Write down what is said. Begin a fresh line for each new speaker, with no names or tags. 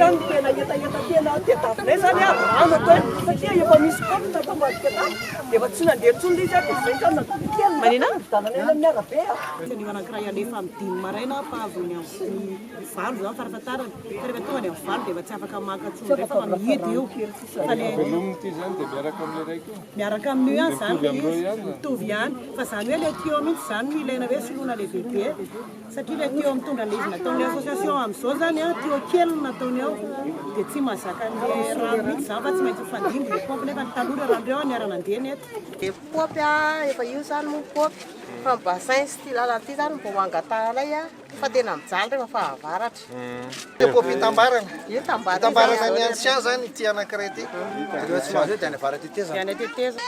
zany tena etaeta tena tedavina zany ano atao satria efa misy kopitra famadika dia efa tsy nandeha tsony izy aby izay zany natokely manina vidana ela amin'ny arabe
ny anankiray alefa amin'ny dimy maraina pahavony amin'ny valo zany farafatarany fa rehefa tonga dia amin'ny valo dia efa tsy afaka makatsony rehefa mamidy io fa le
velomity zany dia miaraka amin'ny raiky
miaraka amin'io ihany zany mitovy ihany fa zany hoe le tio mihitsy zany no ilaina hoe soloina le bebe satria le tio mitondra le izy nataon'le association amin'izao zany a tio kely nataony ao dia tsy mahazaka le rano mihitsy zany fa tsy maintsy fandimby le pompy nefa ny taloha le rano reo niara-nandeha nety
dia popy efa io zany moa popy fa ny bassin sy ty lalana ty zany mbo mangatahanay a fa tena mijaly rehefa fahavaratra
io popy tambarana
io
tambarana ny ancien zany ty anankiray ty rehefa tsy mahazo dia any avara teteza
dia any teteza